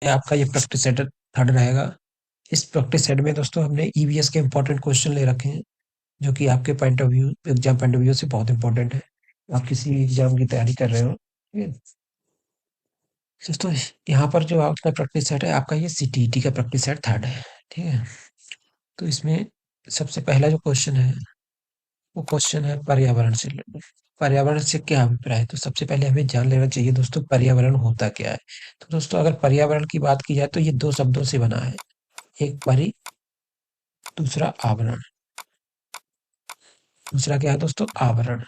आपका ये practice set third रहेगा। इस प्रैक्टिस सेट में दोस्तों हमने ईवीएस के इंपॉर्टेंट क्वेश्चन ले रखे हैं, जो कि आपके point of view, exam point of view से बहुत इंपॉर्टेंट है। आप किसी एग्जाम की तैयारी कर रहे हो, ठीक है दोस्तों। यहाँ पर जो आपका प्रैक्टिस सेट है, आपका ये सीटीईटी का प्रैक्टिस सेट थर्ड है, ठीक है। तो इसमें सबसे पहला जो क्वेश्चन है, वो क्वेश्चन है पर्यावरण से रिलेटेड। पर्यावरण से क्या अभिप्राय है? तो सबसे पहले हमें जान लेना चाहिए दोस्तों, पर्यावरण होता क्या है। तो दोस्तों, अगर पर्यावरण की बात की जाए तो ये दो शब्दों से बना है, एक परि, दूसरा आवरण। दूसरा क्या है दोस्तों? आवरण।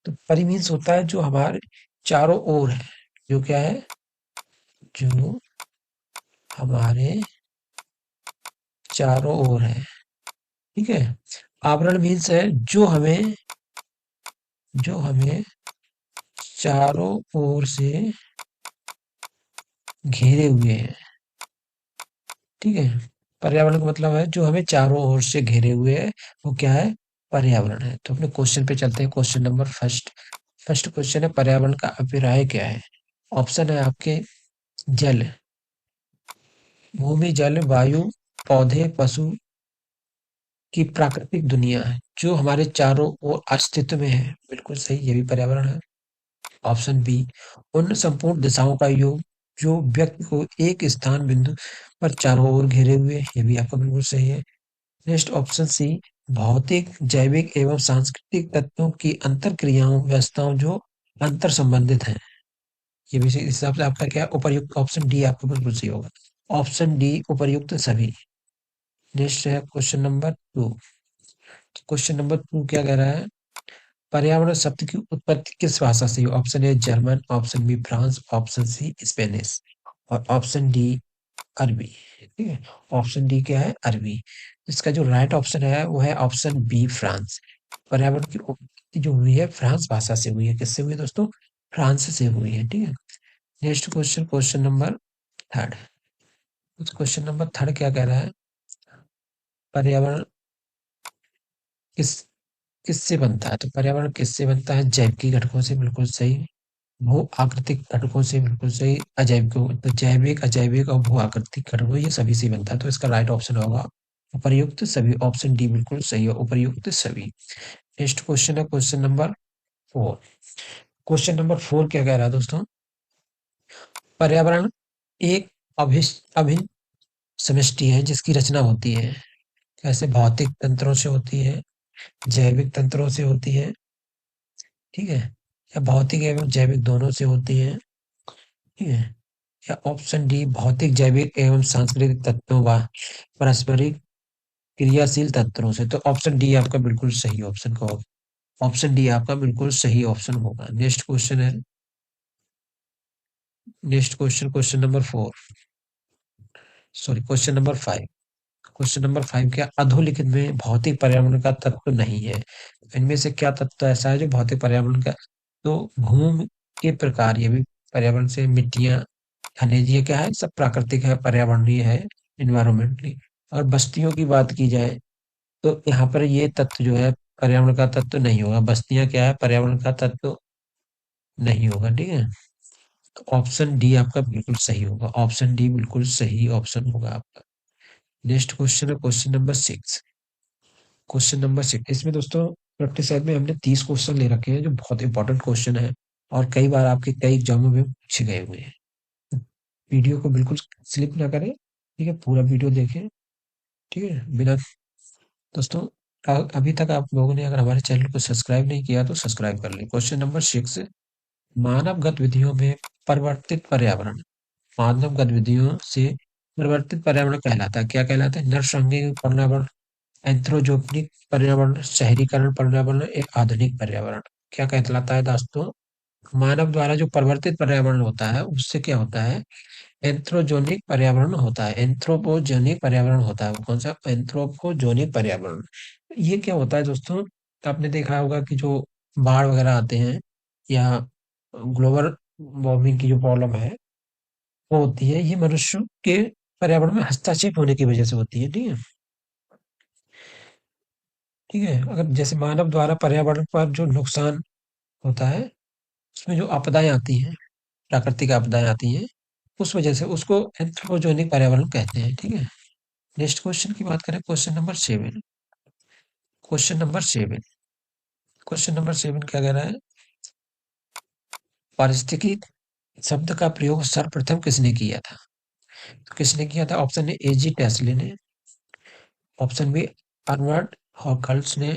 तो परि मीन्स होता है जो हमारे चारों ओर है, जो क्या है, जो हमारे चारों ओर है, ठीक है। आवरण मीन्स है जो हमें चारों ओर से घेरे हुए हैं, ठीक है। पर्यावरण का मतलब है जो हमें चारों ओर से घेरे हुए है, वो क्या है? पर्यावरण है। तो अपने क्वेश्चन पे चलते हैं। Question number first. First question है, पर्यावरण का अभिप्राय क्या है? ऑप्शन है आपके, जल, भूमि, जल, वायु, पौधे, पशु की प्राकृतिक दुनिया है जो हमारे चारों ओर अस्तित्व में है। बिल्कुल सही, ये भी पर्यावरण है। ऑप्शन बी, उन संपूर्ण दिशाओं का योग जो व्यक्ति को एक स्थान बिंदु पर चारों ओर घेरे हुए है। ये भी आपका बिल्कुल सही है। नेक्स्ट ऑप्शन सी, भौतिक, जैविक एवं सांस्कृतिक तत्वों की अंतर क्रियाओं, व्यवस्थाओं जो अंतर संबंधित हैं। ये भी इस हिसाब से आपका क्या है? उपर्युक्त। ऑप्शन डी आपका बिल्कुल सही होगा। ऑप्शन डी उपर्युक्त सभी। नेक्स्ट है question number two. Question number two क्या कह रहा है? पर्यावरण शब्द की उत्पत्ति किस भाषा से हुई? Option A German, option B France, option C Spanish, और ऑप्शन डी अरबी, ठीक है। ऑप्शन डी क्या है? अरबी। इसका जो राइट ऑप्शन है वो है ऑप्शन बी फ्रांस। पर्यावरण की उत्पत्ति जो हुई है फ्रांस भाषा से हुई है। किससे हुई है दोस्तों? फ्रांस से हुई है, ठीक है। Next question, question number third. Question number third क्या कह रहा है? पर्यावरण किस किससे बनता है? तो पर्यावरण किससे बनता है? जैविक घटकों से, बिल्कुल सही। भू आकृतिक घटकों से, बिल्कुल सही। अजैविक, तो जैविक, अजैविक और भू आकृतिक घटकों, ये सभी से बनता है। तो इसका राइट ऑप्शन होगा उपर्युक्त सभी। ऑप्शन डी बिल्कुल सही है, उपर्युक्त सभी। नेक्स्ट क्वेश्चन है question number four. Question number four क्या कह रहा है दोस्तों? पर्यावरण एक अभिन्न समष्टि है जिसकी रचना होती है, कैसे? भौतिक तंत्रों से होती है, जैविक तंत्रों से होती है, ठीक है, या भौतिक एवं जैविक दोनों से होती है, ठीक है, या ऑप्शन डी भौतिक, जैविक एवं सांस्कृतिक तत्वों व पारस्परिक क्रियाशील तंत्रों से। तो ऑप्शन डी आपका बिल्कुल सही ऑप्शन का होगा। ऑप्शन डी आपका बिल्कुल सही ऑप्शन होगा। नेक्स्ट क्वेश्चन है, next question, question number four, sorry question number five. Question number five, क्या अधोलिखित में भौतिक पर्यावरण का तत्व नहीं है? इनमें से क्या तत्व ऐसा है जो भौतिक पर्यावरण का? तो भूमि के प्रकार, ये भी पर्यावरण से, मिट्टियां, खनिज, ये क्या है? सब प्राकृतिक है, पर्यावरणीय है, इन्वायरमेंटली। और बस्तियों की बात की जाए तो यहाँ पर ये तत्व जो है पर्यावरण का तत्व नहीं होगा। बस्तियां क्या है? पर्यावरण का तत्व नहीं होगा, ठीक है। तो ऑप्शन डी आपका बिल्कुल सही होगा। ऑप्शन डी बिल्कुल सही ऑप्शन होगा आपका। नेक्स्ट क्वेश्चन है question number six. Question number six, इसमें दोस्तों प्रैक्टिस सेट में हमने 30 क्वेश्चन ले रखे हैं जो बहुत इंपॉर्टेंट क्वेश्चन है, और कई बार आपके कई एग्जामों में पूछे गए हुए हैं। वीडियो को बिल्कुल स्लिप ना करें, ठीक है, पूरा वीडियो देखें, ठीक है। बिना दोस्तों, अभी तक आप लोगों ने अगर हमारे चैनल को सब्सक्राइब नहीं किया तो सब्सक्राइब कर लें। क्वेश्चन नंबर सिक्स, मानव गतिविधियों में परिवर्तित पर्यावरण, मानव गतिविधियों से परिवर्तित पर्यावरण कहलाता है, क्या कहलाता है? नरसंघिक पर्यावरण, एंथ्रोपोजेनिक पर्यावरण, शहरीकरण पर्यावरण, एक आधुनिक पर्यावरण। क्या कहलाता है दोस्तों? मानव द्वारा जो परिवर्तित पर्यावरण होता है उससे क्या होता है? एंथ्रोजोनिक पर्यावरण होता है। एंथ्रोपोजेनिक पर्यावरण होता है। वो कौन सा? एंथ्रोपोजेनिक पर्यावरण। ये क्या होता है दोस्तों? आपने देखा होगा कि जो बाढ़ वगैरह आते हैं, या ग्लोबल वार्मिंग की जो प्रॉब्लम है, वो होती है, ये मनुष्य के पर्यावरण में हस्तक्षेप होने की वजह से होती है, ठीक है। ठीक है, अगर जैसे मानव द्वारा पर्यावरण पर जो नुकसान होता है, उसमें जो आपदाएं आती हैं, प्राकृतिक आपदाएं आती हैं, उस वजह से उसको एंथ्रोपोजेनिक पर्यावरण कहते हैं। ठीक है, नेक्स्ट क्वेश्चन की बात करें, question number 7। Question number 7, question number 7 क्या कह रहा है? पारिस्थितिकी शब्द का प्रयोग सर्वप्रथम किसने किया था? तो किसने किया था? ऑप्शन ए एजी टेस्ले ने, ऑप्शन बी अर्नल्ड हॉकल्स ने,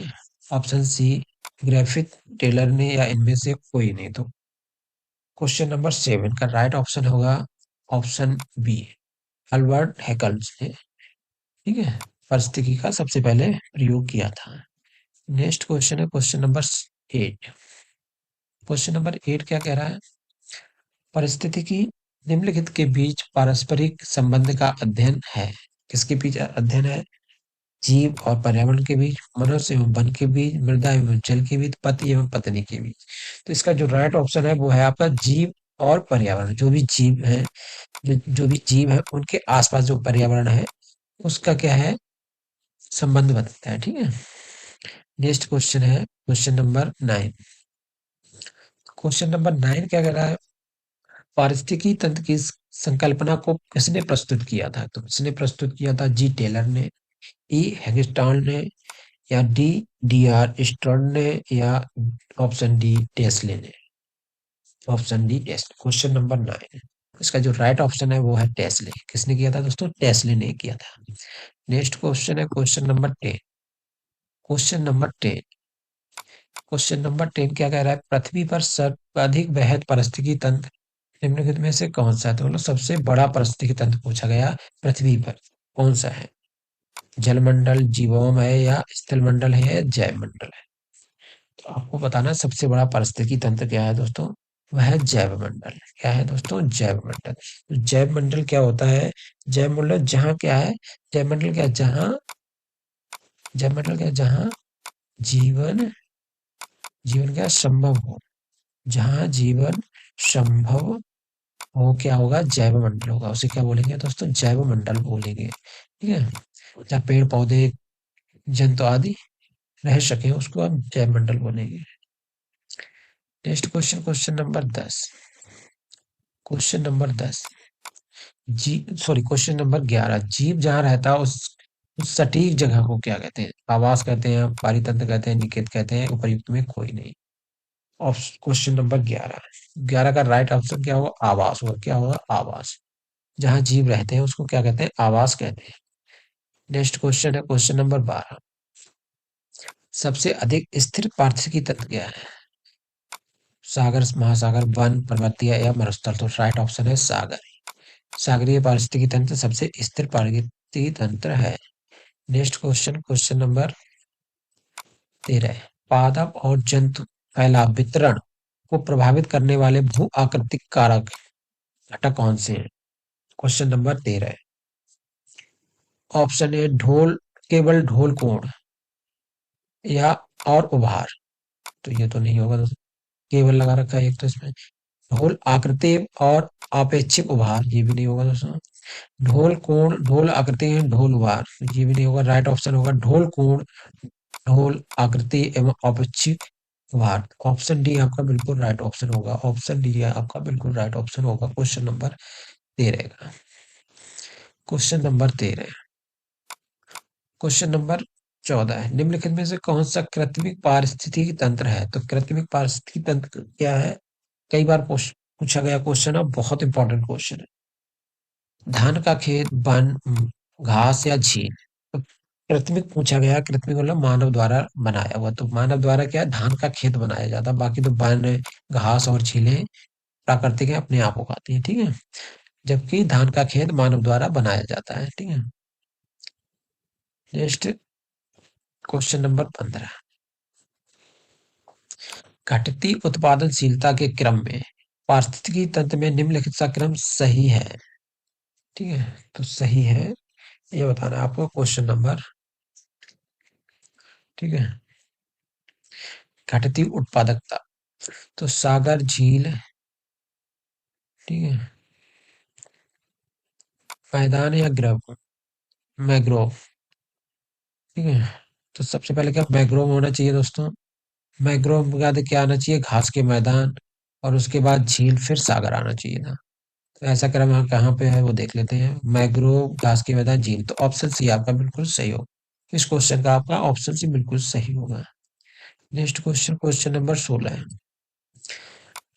ऑप्शन सी ग्रिफिथ टेलर ने, या इनमें से कोई नहीं। तो क्वेश्चन नंबर 7 का राइट ऑप्शन होगा ऑप्शन बी, अल्बर्ट हैकल्स ने। ठीक है, पारिस्थितिकी का सबसे पहले प्रयोग किया था। नेक्स्ट क्वेश्चन है क्वेश्चन नंबर 8। क्वेश्चन नंबर 8 क्या कह रहा है? परिस्थितिकी निम्नलिखित के बीच पारस्परिक संबंध का अध्ययन है। किसके बीच अध्ययन है? जीव और पर्यावरण के बीच, मनुष्य एवं वन के बीच, मृदा एवं जल के बीच, पति एवं पत्नी के बीच। तो इसका जो राइट ऑप्शन है वो है आपका जीव और पर्यावरण। जो भी जीव है, जो भी जीव है उनके आसपास जो पर्यावरण है उसका क्या है? संबंध बताता है। ठीक है, नेक्स्ट क्वेश्चन है क्वेश्चन नंबर 9। क्वेश्चन नंबर 9 क्या कह रहा है? पारिस्थितिकी तंत्र की संकल्पना को किसने प्रस्तुत किया था? तो किसने प्रस्तुत किया था? जी टेलर ने, ई हेगस्टाल ने, या डी डी आर स्टर्न ने, या ऑप्शन डी टेस्ले ने। ऑप्शन डी टेस्ले, क्वेश्चन नंबर 9। इसका जो राइट ऑप्शन है वो है टेस्ले। किसने किया था दोस्तों? टेस्ले ने किया था। नेक्स्ट क्वेश्चन है question number 10। Question number 10, question number 10 क्या कह रहा है? पृथ्वी पर सर्वाधिक वृहद पारिस्थितिकी तंत्र निम्नलिखित में से कौन सा है? तो मतलब सबसे बड़ा पारिस्थितिकी तंत्र पूछा गया पृथ्वी पर कौन सा है? जलमंडल, जीवाश्म है, या स्थल मंडल है, या जैव मंडल है? तो आपको बताना है सबसे बड़ा पारिस्थितिकी तंत्र क्या है दोस्तों? वह है जैव मंडल। क्या है दोस्तों? जैव मंडल। तो जैव मंडल क्या होता है? जैव मंडल जहाँ क्या है? जैव मंडल क्या? जैव मंडल क्या? जहाँ जीवन जीवन क्या संभव हो, जहाँ जीवन संभव हो क्या होगा? जैव मंडल होगा। उसे क्या बोलेंगे दोस्तों? जैव मंडल बोलेंगे। ठीक है, जहाँ पेड़ पौधे जंतु आदि रह सके उसको हम जैव मंडल बोलेंगे। Next question, question number 10। Question number 10, question number 11। जीव जहाँ रहता है उस सटीक जगह को क्या कहते हैं? आवास कहते हैं, पारितंत्र कहते हैं, निकेत कहते हैं, उपर्युक्त में कोई नहीं। क्वेश्चन नंबर 11, 11 का राइट ऑप्शन क्या होगा? आवास होगा। क्या होगा? आवास। जहाँ जीव रहते हैं उसको क्या कहते हैं? आवास कहते हैं। नेक्स्ट क्वेश्चन है क्वेश्चन नंबर 12। सबसे अधिक स्थिर पारिस्थितिकी तंत्र क्या है? सागर, महासागर, वन, पर्वतीय या मरुस्थल? तो राइट ऑप्शन है सागर। सागरीय पारिस्थितिकी तंत्र सबसे स्थिर पारिस्थितिकी तंत्र है। Next question, question number 13। पादप और जंतु फैलाव वितरण को प्रभावित करने वाले भू आकृतिक कारक घटक कौन से हैं? Question number 13। ऑप्शन ए ढोल, केवल ढोल कोण, या और उभार? तो ये तो नहीं होगा दोस्तों, केवल लगा रखा है एक तो इसमें। ढोल आकृति और अपेक्षिक उभार, ये भी नहीं होगा दोस्तों। ढोल कोण, ढोल आकृति, ढोल उभार, ये भी नहीं होगा। राइट ऑप्शन होगा ढोल कोण, ढोल आकृति एवं अपेक्षिक उभार। ऑप्शन डी आपका बिल्कुल राइट ऑप्शन होगा। ऑप्शन डी आपका बिल्कुल राइट ऑप्शन होगा क्वेश्चन नंबर 13 का। क्वेश्चन नंबर 13, क्वेश्चन नंबर 14 है, निम्नलिखित में से कौन सा कृत्रिम पारिस्थितिकी तंत्र है? तो कृत्रिम पारिस्थितिकी तंत्र क्या है? कई बार पूछा गया क्वेश्चन है, बहुत इंपॉर्टेंट क्वेश्चन है। धान का खेत, वन, घास या झील? तो कृत्रिम पूछा गया। कृत्रिम मतलब मानव द्वारा बनाया हुआ। तो मानव द्वारा क्या है? धान का खेत बनाया जाता है। बाकी तो वन, घास और झीलें प्राकृतिक है, अपने आप उगाती है। ठीक है, जबकि धान का खेत मानव द्वारा बनाया जाता है। ठीक है, नेक्स्ट क्वेश्चन नंबर 15। घटती उत्पादनशीलता के क्रम में पारिस्थितिकी तंत्र में निम्नलिखित सा क्रम सही है? ठीक है, तो सही है ये बताना है आपको क्वेश्चन नंबर। ठीक है, घटती उत्पादकता, तो सागर, झील, ठीक है, मैदान या ग्रव, मैग्रोव। ठीक है, तो सबसे पहले क्या मैग्रोव होना चाहिए दोस्तों? मैग्रोव के बाद क्या आना चाहिए? घास के मैदान, और उसके बाद झील, फिर सागर आना चाहिए था। तो ऐसा क्रम यहाँ कहाँ पे है वो देख लेते हैं। मैंग्रोव, घास के मैदान, झील। तो ऑप्शन सी आपका बिल्कुल सही होगा। इस क्वेश्चन का आपका ऑप्शन सी बिल्कुल सही होगा। नेक्स्ट क्वेश्चन, क्वेश्चन नंबर 16 है।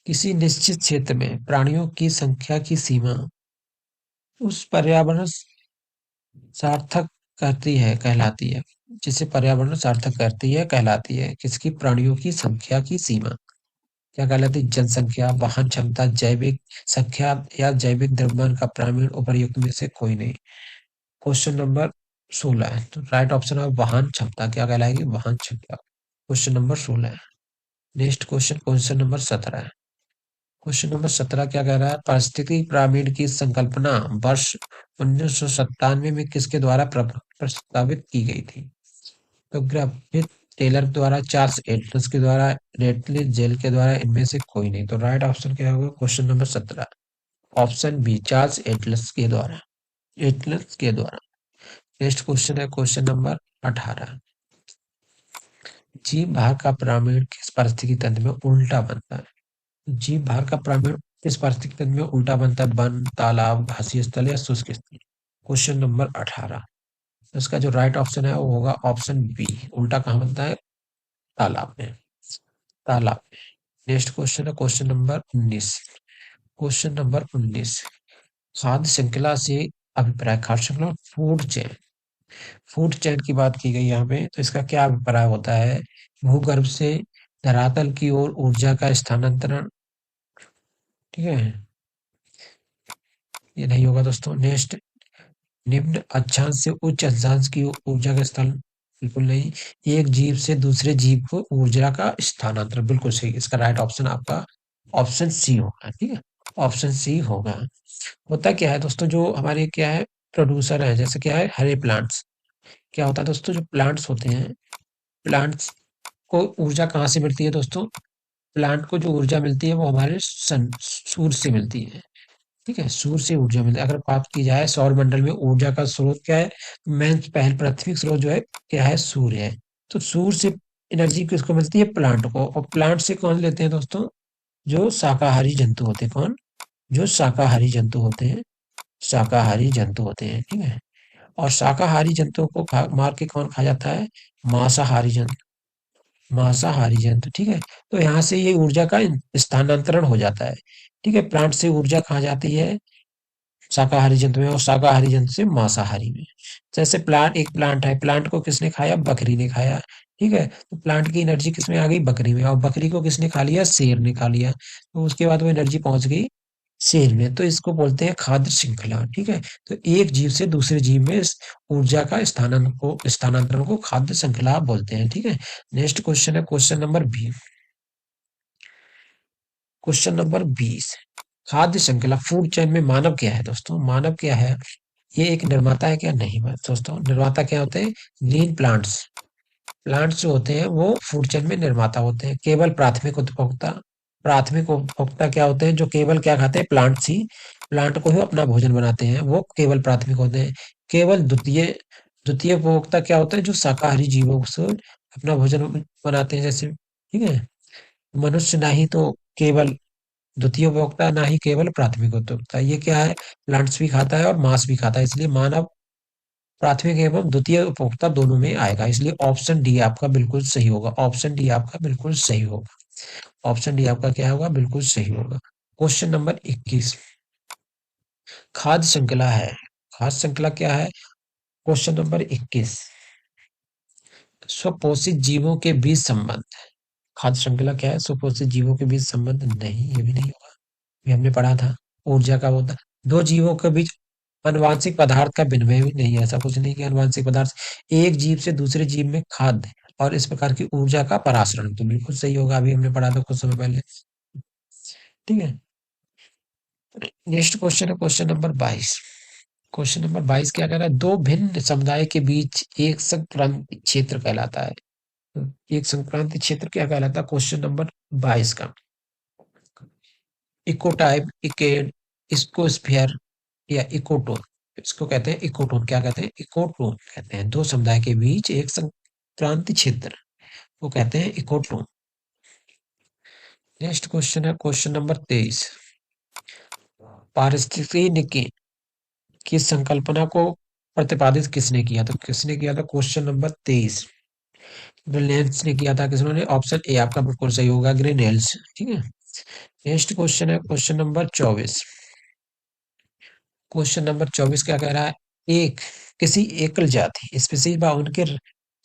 किसी निश्चित क्षेत्र में प्राणियों की संख्या की सीमा उस पर्यावरण सार्थक करती है कहलाती है, जिसे पर्यावरण सार्थक करती है कहलाती है। किसकी? प्राणियों की संख्या की सीमा क्या कहलाती है? जनसंख्या, वाहन क्षमता, जैविक संख्या या जैविक द्रव्यमान का प्रामीण उपर्युक्त में से कोई नहीं। क्वेश्चन नंबर 16 है, तो राइट ऑप्शन है वाहन क्षमता। क्या कहलाएगी? वाहन क्षमता। क्वेश्चन नंबर 16 है। नेक्स्ट क्वेश्चन, क्वेश्चन नंबर 17 है। क्वेश्चन नंबर 17 क्या कह रहा है? पारिस्थितिकी पिरामिड की संकल्पना वर्ष 1997 में किसके द्वारा प्रस्तावित की गई थी? तो ग्राफिक टेलर द्वारा, चार्ल्स एटलस के द्वारा, रेटले जेल के द्वारा, इनमें से कोई नहीं। तो राइट ऑप्शन क्या होगा? Question number 17 option B, Charles Atlas के द्वारा। एटलस के द्वारा। नेक्स्ट क्वेश्चन है क्वेश्चन नंबर 18। जीव भाग का पिरामिड किस पारिस्थितिकी तंत्र में उल्टा बनता है? जीव भार का पिरामिड किस पारिस्थितिक तंत्र में उल्टा बनता है? वन, तालाब, घासीय स्थल या शुष्क स्थल। क्वेश्चन नंबर 18, इसका जो राइट ऑप्शन है वो होगा ऑप्शन बी। उल्टा कहाँ बनता है? तालाब में। तालाब में। नेक्स्ट क्वेश्चन है क्वेश्चन नंबर 19। क्वेश्चन नंबर 19, खाद्य श्रृंखला से अभिप्राय। खाद्य श्रृंखला, फूड चेन। फूड चेन की बात की गई यहाँ पे, तो इसका क्या अभिप्राय होता है? भूगर्भ से धरातल की ओर ऊर्जा का स्थानांतरण। ठीक है, ये नहीं होगा दोस्तों। नेक्स्ट, निम्न अक्षांश से उच्च अक्षांश की ऊर्जा का स्थान। बिल्कुल नहीं। एक जीव से दूसरे जीव को ऊर्जा का स्थानांतरण। बिल्कुल सही। इसका राइट ऑप्शन आपका ऑप्शन सी होगा। ठीक है, ऑप्शन सी होगा। होता क्या है दोस्तों, जो हमारे क्या है प्रोड्यूसर है, जैसे क्या है हरे प्लांट्स। क्या होता है दोस्तों, जो प्लांट्स होते हैं, प्लांट्स को ऊर्जा कहाँ से मिलती है दोस्तों? प्लांट को जो ऊर्जा मिलती है वो हमारे सन, सूर्य से मिलती है। ठीक है, सूर्य से ऊर्जा मिलती है। अगर बात की जाए सौर मंडल में ऊर्जा का स्रोत क्या है? मेन पहल प्राथमिक स्रोत जो है क्या है? सूर्य है। तो सूर्य से एनर्जी किसको मिलती है? प्लांट को। और प्लांट से कौन लेते हैं दोस्तों? जो शाकाहारी जंतु होते हैं। कौन? जो शाकाहारी जंतु होते हैं। शाकाहारी जंतु होते हैं। ठीक है, और शाकाहारी जंतुओं को मार के कौन खा जाता है? मांसाहारी जंतु। मांसाहारी जंतु। ठीक है, तो यहाँ से ये ऊर्जा का स्थानांतरण हो जाता है। ठीक है, प्लांट से ऊर्जा कहाँ जाती है? शाकाहारी जंतु में, और शाकाहारी जंतु से मांसाहारी में। जैसे प्लांट, एक प्लांट है, प्लांट को किसने खाया? बकरी ने खाया। ठीक है, तो प्लांट की एनर्जी किसमें आ गई? बकरी में। और बकरी को किसने खा लिया? शेर ने खा लिया। तो उसके बाद वो एनर्जी पहुंच गई शेर में। तो इसको बोलते हैं खाद्य श्रृंखला। ठीक है, तो एक जीव से दूसरे जीव में इस ऊर्जा का स्थानांतरण को खाद्य श्रृंखला बोलते हैं। ठीक है। नेक्स्ट क्वेश्चन है क्वेश्चन नंबर 20। क्वेश्चन नंबर 20, खाद्य श्रृंखला फूड चेन में मानव क्या है दोस्तों? मानव क्या है? ये एक निर्माता है क्या? नहीं बात दोस्तों, निर्माता क्या होते हैं? Green plants. प्लांट्स जो होते हैं वो फूड चेन में निर्माता होते हैं। केवल प्राथमिक उपभोक्ता। प्राथमिक उपभोक्ता क्या होते हैं? जो केवल क्या खाते हैं? प्लांट्स ही, प्लांट को ही अपना भोजन बनाते हैं, वो केवल प्राथमिक होते हैं। केवल द्वितीय, द्वितीय उपभोक्ता क्या होते हैं? जो शाकाहारी जीवों से अपना भोजन बनाते हैं, जैसे। ठीक है, मनुष्य ना ही तो केवल द्वितीय उपभोक्ता, ना ही केवल प्राथमिक उपभोक्ता। ये क्या है? प्लांट्स भी खाता है और मांस भी खाता है, इसलिए मानव प्राथमिक एवं द्वितीय उपभोक्ता दोनों में आएगा। इसलिए ऑप्शन डी आपका बिल्कुल सही होगा। ऑप्शन डी आपका बिल्कुल सही होगा। ऑप्शन डी आपका क्या होगा? बिल्कुल सही होगा। क्वेश्चन नंबर 21, खाद्य श्रृंखला है। खाद्य श्रृंखला क्या है? क्वेश्चन नंबर 21, स्वपोषित जीवों के बीच संबंध। खाद्य श्रृंखला क्या है? स्वपोषित जीवों के बीच संबंध नहीं, ये भी नहीं होगा। ये हमने पढ़ा था। ऊर्जा का होता, दो जीवों के बीच आनुवांशिक पदार्थ का विनिमय भी नहीं है। ऐसा कुछ नहीं कि आनुवांशिक पदार्थ, एक जीव से दूसरे जीव में खाद्य और इस प्रकार की ऊर्जा का परासरण। तो बिल्कुल सही होगा, अभी हमने पढ़ा था कुछ समय पहले। ठीक है, नेक्स्ट क्वेश्चन है क्वेश्चन नंबर 22। क्वेश्चन नंबर 22 क्या कह रहा है? दो भिन्न समुदाय के बीच एक संक्रांति क्षेत्र कहलाता है। तो एक संक्रांति क्षेत्र क्या कहलाता है? क्वेश्चन नंबर 22 का इकोटाइप, इकेड, इकोस्फीयर या इकोटोन। इसको कहते हैं इकोटोन। क्या कहते हैं? इकोटोन कहते हैं। दो समुदाय के बीच एक संक्रांति क्षेत्र, वो कहते हैं इकोटोन। नेक्स्ट क्वेश्चन है क्वेश्चन नंबर 23। पारिस्थितिकी की संकल्पना को प्रतिपादित किसने किया? तो किसने किया था? क्वेश्चन नंबर 23 ग्रीनलैंड्स ने किया था। किसने? ऑप्शन ए आपका बिल्कुल सही होगा, ग्रीनलैंड्स। ठीक है। नेक्स्ट क्वेश्चन है क्वेश्चन नंबर 24। क्वेश्चन नंबर 24 क्या कह रहा है? एक किसी एकल जाति स्पीसीज व उनके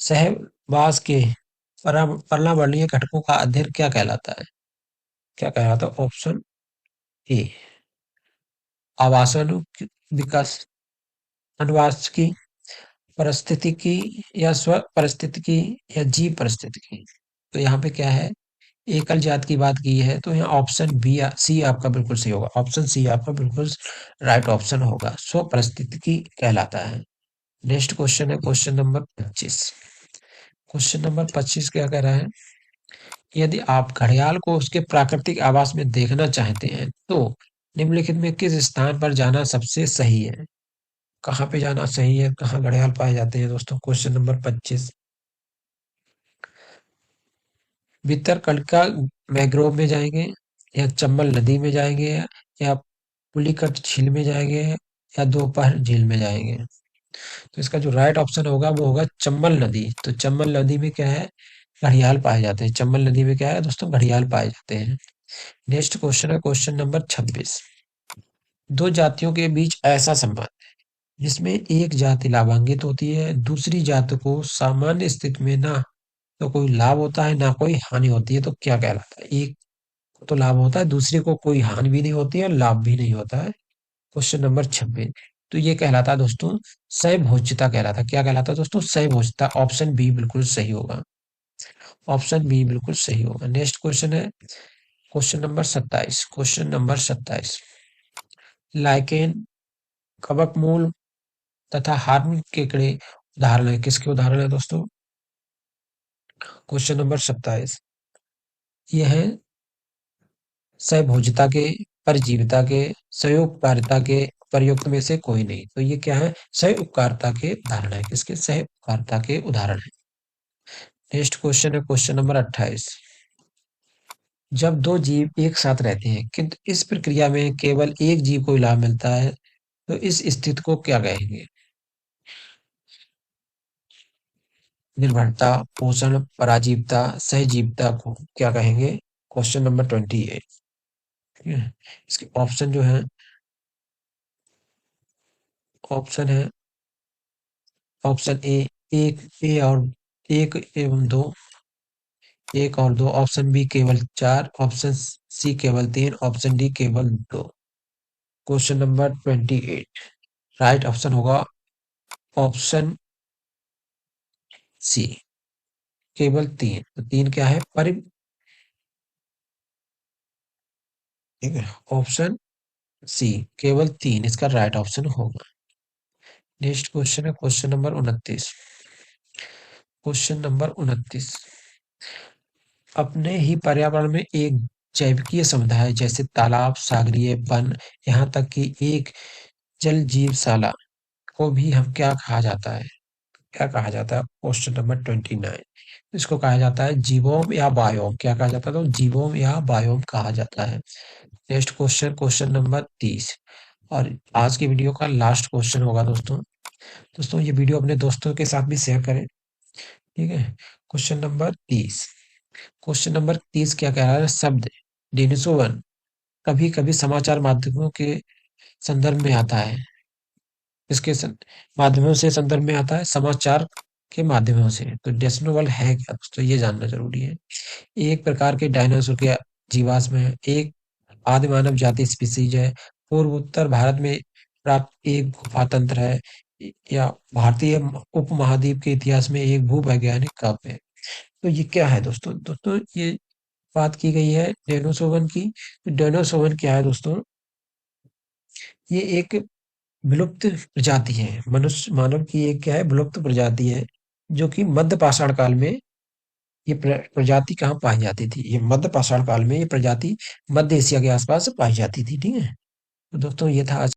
सहवास के पर्यावरणीय घटकों का अध्ययन क्या कहलाता है? क्या कहलाता है? ऑप्शन ए आवासन विकास, अनुवांशिकी, पारिस्थितिकी या स्व पारिस्थितिकी या जीव पारिस्थितिकी। तो यहाँ पे क्या है? एकल जात की बात की है, तो यहाँ ऑप्शन बी सी आपका बिल्कुल सही होगा। ऑप्शन सी आपका बिल्कुल राइट ऑप्शन होगा, स्व पारिस्थितिकी कहलाता है। नेक्स्ट क्वेश्चन है क्वेश्चन नंबर 25। क्वेश्चन नंबर 25 क्या कह रहा है? यदि आप घड़ियाल को उसके प्राकृतिक आवास में देखना चाहते हैं तो निम्नलिखित में किस स्थान पर जाना सबसे सही है? कहाँ पे जाना सही है? कहाँ घड़ियाल पाए जाते हैं दोस्तों? Question number 25। भितरकनिका मैंग्रोव में जाएंगे, या चंबल नदी में जाएंगे, या पुलिकट झील में जाएंगे, या दोपहर झील में जाएंगे? तो इसका जो राइट ऑप्शन होगा वो होगा चंबल नदी। तो चंबल नदी में क्या है? घड़ियाल पाए जाते हैं। चंबल नदी में क्या है दोस्तों? घड़ियाल पाए जाते हैं। नेक्स्ट क्वेश्चन है क्वेश्चन नंबर 26। दो जातियों के बीच ऐसा संबंध जिसमें एक जाति लाभान्वित होती है, दूसरी जाति को सामान्य स्थिति में ना तो कोई लाभ होता है ना कोई हानि होती है, तो क्या कहलाता है? एक को तो लाभ होता है, दूसरे को कोई हानि भी नहीं होती है और लाभ भी नहीं होता है। Question number 26। तो ये कहलाता है दोस्तों सहभोज्यता कहलाता है। क्या कहलाता है दोस्तों? सहभोज्यता। ऑप्शन बी बिल्कुल सही होगा। ऑप्शन बी बिल्कुल सही होगा। नेक्स्ट क्वेश्चन है question number 27। Question number 27। Lichen, कवकमूल तथा हार्मोन केकड़े उदाहरण है। किसके उदाहरण है दोस्तों? Question number 27। ये है सहभोज्यता के, परजीविता के, सहयोगकारिता के प्रयुक्त में से कोई नहीं। तो ये क्या है? सहयोगकारिता के उदाहरण है। किसके? सहयोगकारिता के उदाहरण है। नेक्स्ट क्वेश्चन है क्वेश्चन नंबर 28। जब दो जीव एक साथ रहते हैं किंतु इस प्रक्रिया में केवल एक जीव को ही लाभ मिलता है तो इस स्थिति को क्या कहेंगे? निर्भरता, पोषण, पराजीवता, सहजीवता को क्या कहेंगे? Question number 28। ठीक है। इसके ऑप्शन जो है, ऑप्शन है ऑप्शन ए एक, ए और एक एवं दो, एक और दो। ऑप्शन बी केवल चार, ऑप्शन सी केवल तीन, ऑप्शन डी केवल दो। क्वेश्चन नंबर 28 राइट ऑप्शन होगा ऑप्शन सी केवल तीन। तो तीन क्या है? ठीक है। ऑप्शन सी केवल तीन इसका राइट ऑप्शन होगा। नेक्स्ट क्वेश्चन है क्वेश्चन नंबर 29। Question number 29। अपने ही पर्यावरण में एक जैविकीय समुदाय जैसे तालाब, सागरीय वन, यहाँ तक कि एक जल जीवशाला को भी हम क्या कहा जाता है? क्या कहा जाता है? Question number 29। इसको कहा जाता है जीवोम या बायोम। क्या कहा जाता है? तो जीवोम या बायोम कहा जाता है। नेक्स्ट क्वेश्चन क्वेश्चन नंबर 30 और आज की वीडियो का लास्ट क्वेश्चन होगा दोस्तों। दोस्तों ये वीडियो अपने दोस्तों के साथ भी शेयर करें। ठीक है। Question number 30। क्वेश्चन नंबर 30 क्या कह रहा है? शब्द डेनिसोवन कभी कभी समाचार माध्यमों के संदर्भ में आता है। इसके माध्यमों से संदर्भ में आता है, समाचार के माध्यमों से। तो डेस्नोवल है क्या दोस्तों? ये जानना जरूरी है। एक प्रकार के डायनासोर के जीवाश्म है, एक आदि मानव जाति स्पीसीज है, पूर्व उत्तर भारत में प्राप्त एक गुफा तंत्र है, या भारतीय उपमहाद्वीप के इतिहास में एक भूवैज्ञानिक काव्य है। तो ये क्या है दोस्तों? दोस्तों ये बात की गई है डेनोसोवन की। तो डेनोसोवन क्या है दोस्तों? ये एक विलुप्त प्रजाति है। मनुष्य मानव की एक क्या है? विलुप्त प्रजाति है, जो कि मध्य पाषाण काल में ये प्रजाति कहाँ पाई जाती थी? ये मध्य पाषाण काल में ये प्रजाति मध्य एशिया के आसपास पाई जाती थी। ठीक है। तो दोस्तों ये था आज